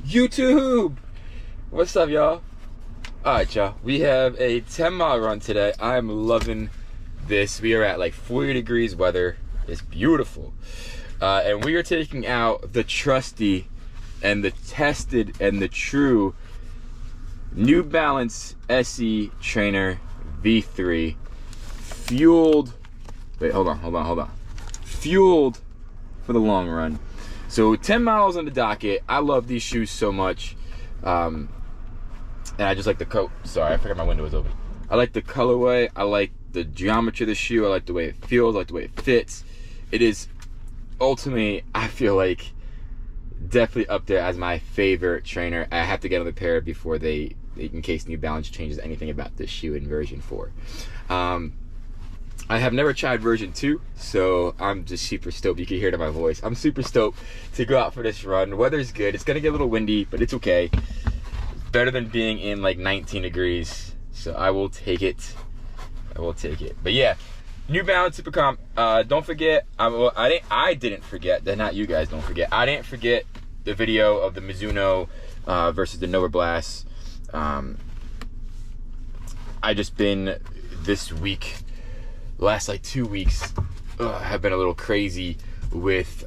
YouTube! What's up, y'all? Alright, y'all. We have a 10-mile run today. I'm loving this. We are at like 40 degrees weather. It's beautiful. And we are taking out the trusty and the tested and the true New Balance SE Trainer V3 fueled. Wait, hold on. Fueled for the long run. So 10 miles on the docket. I love these shoes so much. And I just like the coat. Sorry, I forgot my window was open. I like the colorway. I like the geometry of the shoe. I like the way it feels. I like the way it fits. It is ultimately, I feel like, definitely up there as my favorite trainer. I have to get another pair before in case New Balance changes anything about this shoe in version 4. I have never tried version 2, so I'm just super stoked. You can hear it in my voice. I'm super stoked to go out for this run. The weather's good. It's gonna get a little windy, but it's okay. Better than being in like 19 degrees, so I will take it. But yeah, New Balance Supercomp. Don't forget. I didn't forget. That not you guys. Don't forget. I didn't forget the video of the Mizuno versus the Nova Blast. I just been this week. Last like 2 weeks have been a little crazy with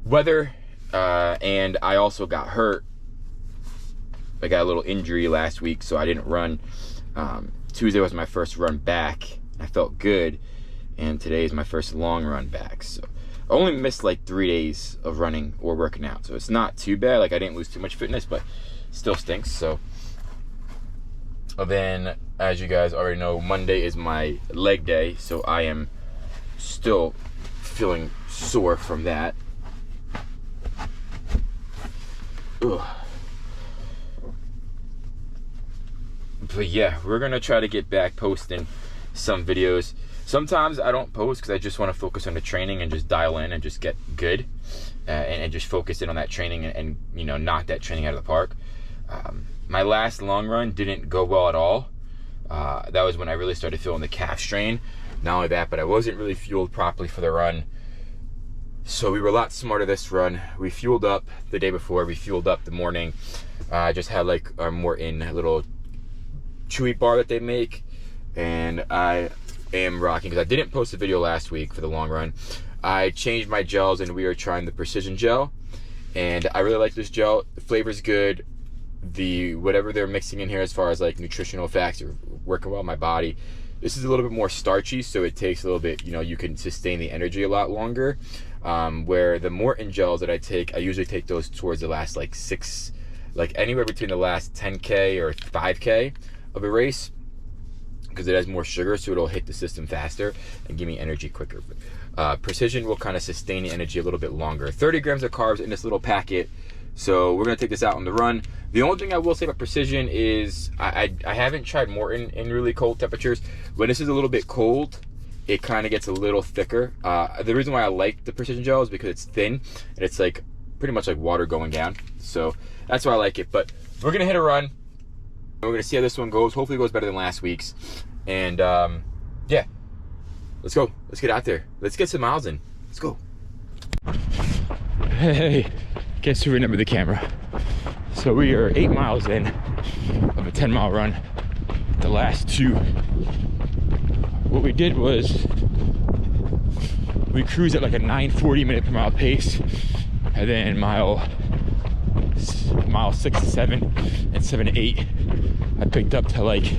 weather, and I also got hurt. I got a little injury last week, so I didn't run. Tuesday was my first run back. I felt good, and today is my first long run back. So I only missed like 3 days of running or working out, so it's not too bad. Like, I didn't lose too much fitness, but still stinks. So then, as you guys already know, Monday is my leg day, so I am still feeling sore from that. Ugh. But yeah, we're gonna try to get back posting some videos. Sometimes I don't post because I just want to focus on the training and just dial in and just get good, and just focus in on that training and you know, knock that training out of the park. My last long run didn't go well at all. That was when I really started feeling the calf strain. Not only that, but I wasn't really fueled properly for the run. So we were a lot smarter this run. We fueled up the day before. We fueled up the morning. I just had like our Morton little chewy bar that they make. And I am rocking, because I didn't post a video last week for the long run. I changed my gels and we are trying the Precision Gel. And I really like this gel. The flavor's good. Whatever they're mixing in here as far as like nutritional facts are working well in my body. This is a little bit more starchy, so it takes a little bit, you know, you can sustain the energy a lot longer. Where the Morton gels that I take, I usually take those towards the last like anywhere between the last 10K or 5K of a race, because it has more sugar, so it'll hit the system faster and give me energy quicker. Precision will kind of sustain the energy a little bit longer. 30 grams of carbs in this little packet. So we're gonna take this out on the run. The only thing I will say about Precision is I haven't tried Morton in really cold temperatures. When this is a little bit cold, it kind of gets a little thicker. The reason why I like the Precision Gel is because it's thin and it's like pretty much like water going down. So that's why I like it. But we're gonna hit a run. We're gonna see how this one goes. Hopefully it goes better than last week's. And yeah, let's go. Let's get out there. Let's get some miles in. Let's go. Hey, guess who remembered the camera? So we are 8 miles in of a 10-mile run. The last 2. What we did was we cruised at like a 9:40 minute per mile pace, and then mile 6 to 7 and 7 to 8 I picked up to like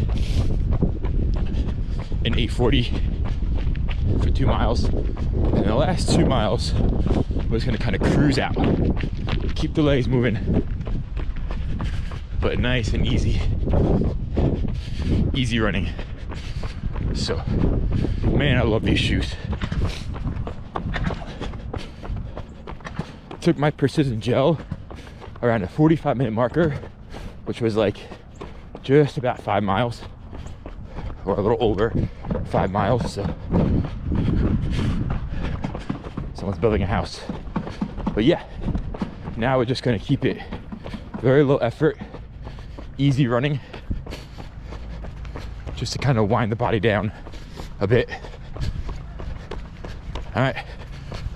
an 8:40 for 2 miles. And the last 2 miles was gonna kind of cruise out, keep the legs moving, but nice and easy running. So man, I love these shoes. Took my Precision Gel around a 45-minute marker, which was like just about 5 miles, or a little over 5 miles. So someone's building a house. But yeah, now we're just gonna keep it very low effort, easy running, just to kind of wind the body down a bit. All right,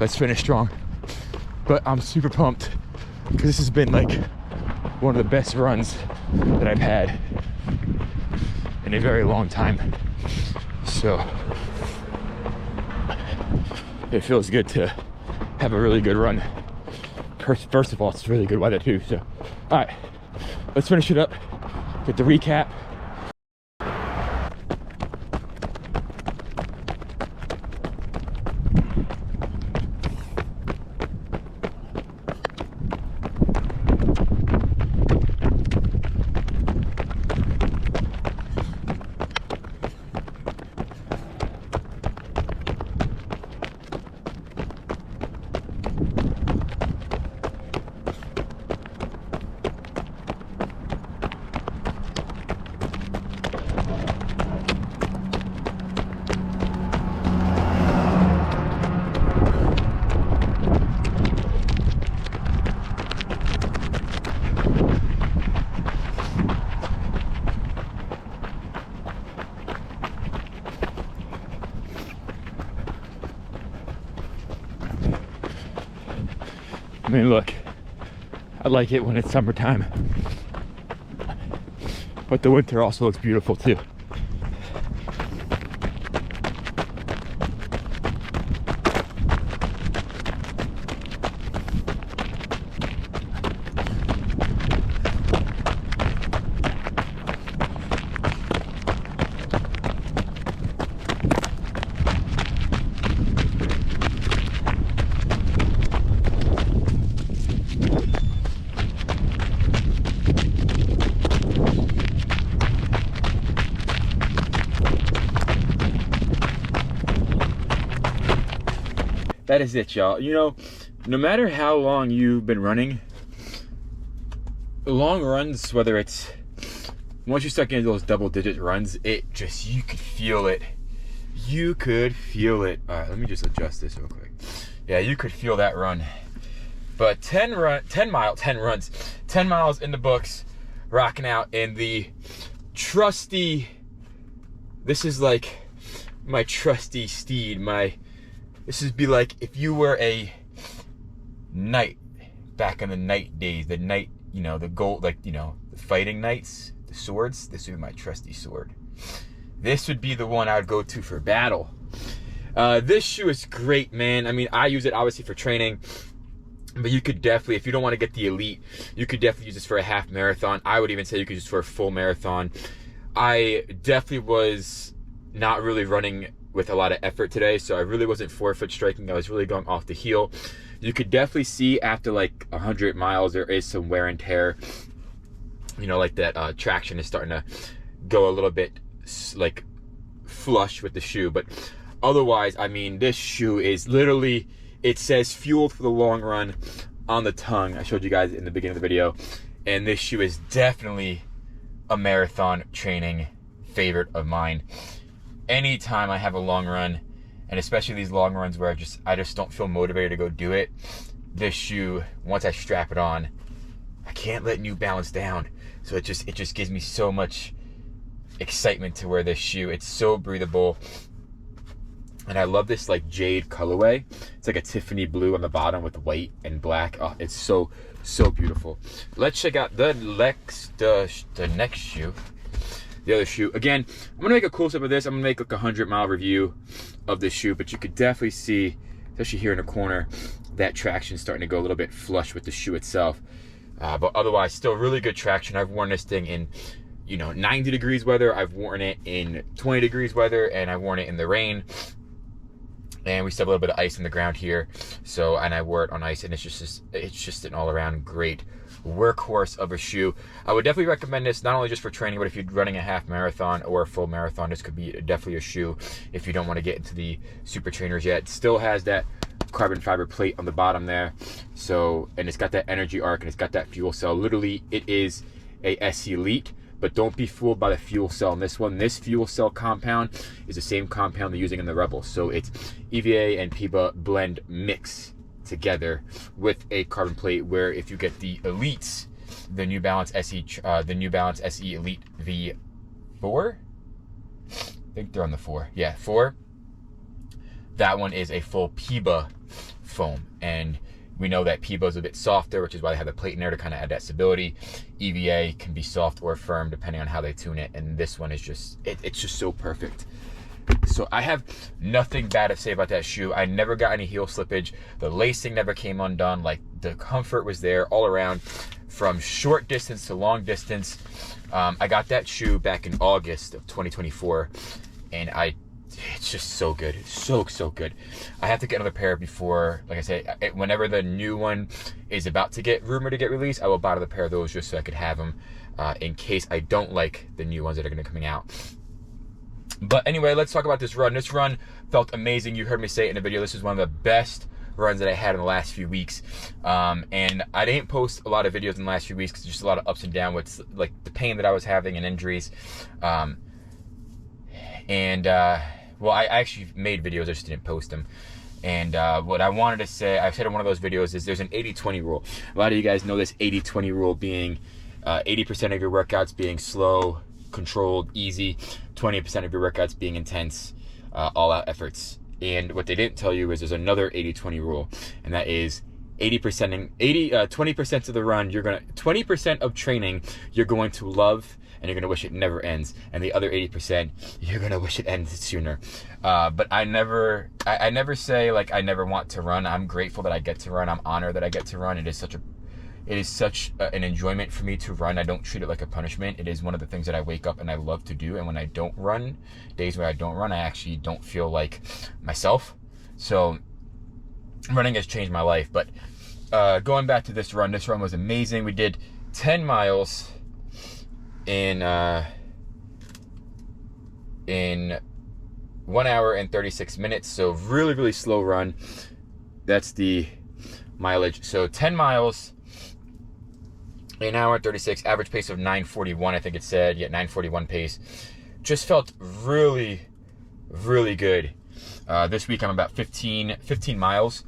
let's finish strong. But I'm super pumped because this has been like one of the best runs that I've had in a very long time. So it feels good to have a really good run. First of all, it's really good weather too. So, all right, let's finish it up, get the recap. I mean, look, I like it when it's summertime, but the winter also looks beautiful too. That is it, y'all. You know, no matter how long you've been running, long runs, whether it's, once you start getting those double-digit runs, it just, you could feel it. You could feel it. All right, let me just adjust this real quick. Yeah, you could feel that run. But 10 miles in the books, rocking out in the trusty, this is like my trusty steed, this would be like if you were a knight back in the knight days, the knight, you know, the gold, like, you know, the fighting knights, the swords. This would be my trusty sword. This would be the one I would go to for battle. This shoe is great, man. I mean, I use it obviously for training, but you could definitely, if you don't want to get the elite, you could definitely use this for a half marathon. I would even say you could use it for a full marathon. I definitely was not really running with a lot of effort today, so I really wasn't forefoot striking. I was really going off the heel. You could definitely see after like 100 miles there is some wear and tear, you know, like that traction is starting to go a little bit like flush with the shoe. But otherwise, I mean, this shoe is literally, it says fueled for the long run on the tongue. I showed you guys in the beginning of the video, and this shoe is definitely a marathon training favorite of mine. Anytime I have a long run, and especially these long runs where I just don't feel motivated to go do it, this shoe, once I strap it on, I can't let New Balance down. So it just gives me so much excitement to wear this shoe. It's so breathable, and I love this like jade colorway. It's like a Tiffany blue on the bottom with white and black. Oh, it's so beautiful. Let's check out the next shoe. The other shoe. Again, I'm gonna make a close-up of this. I'm gonna make like a 100-mile review of this shoe, but you could definitely see, especially here in the corner, that traction starting to go a little bit flush with the shoe itself. But otherwise, still really good traction. I've worn this thing in, you know, 90 degrees weather. I've worn it in 20 degrees weather, and I've worn it in the rain. And we still have a little bit of ice on the ground here. So, and I wore it on ice, and it's just an all-around great workhorse of a shoe. I would definitely recommend this, not only just for training, but if you're running a half marathon or a full marathon, this could be definitely a shoe if you don't want to get into the super trainers yet. It still has that carbon fiber plate on the bottom there. So, and it's got that energy arc, and it's got that fuel cell. Literally, it is a SC Elite, but don't be fooled by the fuel cell in this one. This fuel cell compound is the same compound they're using in the Rebel. So it's EVA and PIBA blend mix together with a carbon plate, where if you get the Elites, the New Balance SE Elite V4, I think they're on the 4. Yeah, 4. That one is a full PIBA foam, and We know that Peebo is a bit softer, which is why they have the plate in there to kind of add that stability. EVA can be soft or firm depending on how they tune it, and this one is just, it's just so perfect. So I have nothing bad to say about that shoe. I never got any heel slippage. The lacing never came undone. Like, the comfort was there all around, from short distance to long distance. I got that shoe back in August of 2024, and it's just so good. So good. I have to get another pair before, like I said, whenever the new one is about to get rumored to get released, I will buy another pair of those just so I could have them in case I don't like the new ones that are going to be coming out. But anyway, let's talk about this run. This run felt amazing. You heard me say it in the video. This is one of the best runs that I had in the last few weeks. And I didn't post a lot of videos in the last few weeks because just a lot of ups and downs with like the pain that I was having and injuries. Well, I actually made videos, I just didn't post them. And what I wanted to say, I said in one of those videos, is there's an 80-20 rule. A lot of you guys know this 80-20 rule being 80% of your workouts being slow, controlled, easy, 20% of your workouts being intense, all-out efforts. And what they didn't tell you is there's another 80-20 rule, and that is 20% of the run, 20% of training you're going to love, and you're gonna wish it never ends, and the other 80% you're gonna wish it ends sooner. But I never say like I never want to run. I'm grateful that I get to run. I'm honored that I get to run. It is such an enjoyment for me to run. I don't treat it like a punishment. It is one of the things that I wake up and I love to do. And when I don't run, days where I don't run, I actually don't feel like myself. So running has changed my life. But going back to this run was amazing. We did 10 miles in 1 hour and 36 minutes. So really slow run. That's the mileage. So 10 miles, an hour and 36, average pace of 9:41, I think it said. Yeah, 9:41 pace. Just felt really good. This week I'm about 15 miles,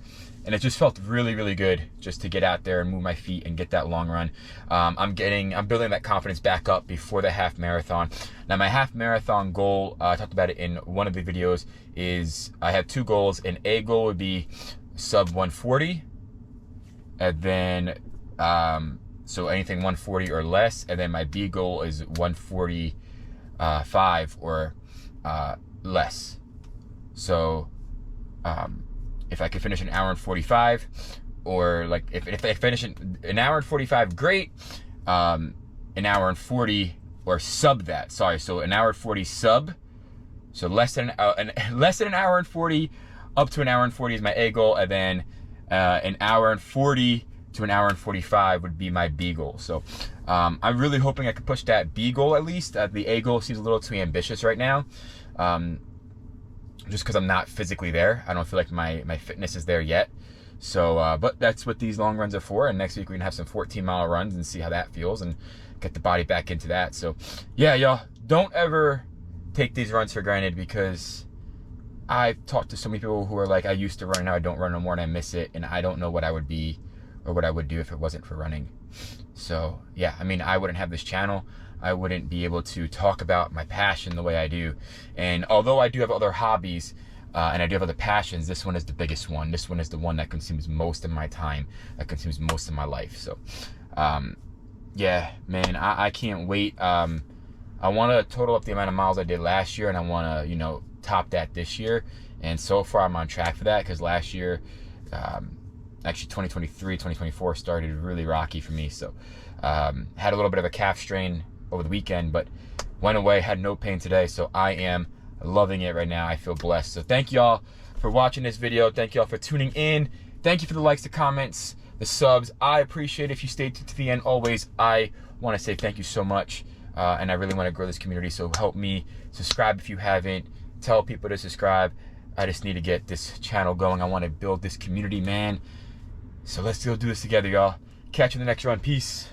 and it just felt really good just to get out there and move my feet and get that long run. I'm building that confidence back up before the half marathon. Now my half marathon goal, I talked about it in one of the videos, is I have two goals. An A goal would be sub 140, and then so anything 140 or less, and then my B goal is 145 or less. So if I could finish an hour and 45, or like if I finish an hour and 45, great. An hour and 40 or sub that. Sorry, so an hour and 40 sub. So less than an hour and 40, up to an hour and 40 is my A goal, and then an hour and 40 to an hour and 45 would be my B goal. So I'm really hoping I could push that B goal at least. The A goal seems a little too ambitious right now, just because I'm not physically there. I don't feel like my fitness is there yet. So, but that's what these long runs are for. And next week we can have some 14-mile runs and see how that feels and get the body back into that. So yeah, y'all, don't ever take these runs for granted, because I've talked to so many people who are like, I used to run, now I don't run no more and I miss it, and I don't know what I would be or what I would do if it wasn't for running. So yeah, I mean, I wouldn't have this channel. I wouldn't be able to talk about my passion the way I do. And although I do have other hobbies and I do have other passions, this one is the biggest one. This one is the one that consumes most of my time, that consumes most of my life. So yeah, man, I can't wait. I want to total up the amount of miles I did last year, and I want to, you know, top that this year. And so far I'm on track for that, because last year, actually 2024 started really rocky for me. So had a little bit of a calf strain over the weekend, but went away, had no pain today. So I am loving it right now. I feel blessed. So thank y'all for watching this video. Thank y'all for tuning in. Thank you for the likes, the comments, the subs. I appreciate it. If you stayed to the end, always, I want to say thank you so much. And I really want to grow this community. So help me subscribe if you haven't. Tell people to subscribe. I just need to get this channel going. I want to build this community, man. So let's go do this together, y'all. Catch you in the next run. Peace.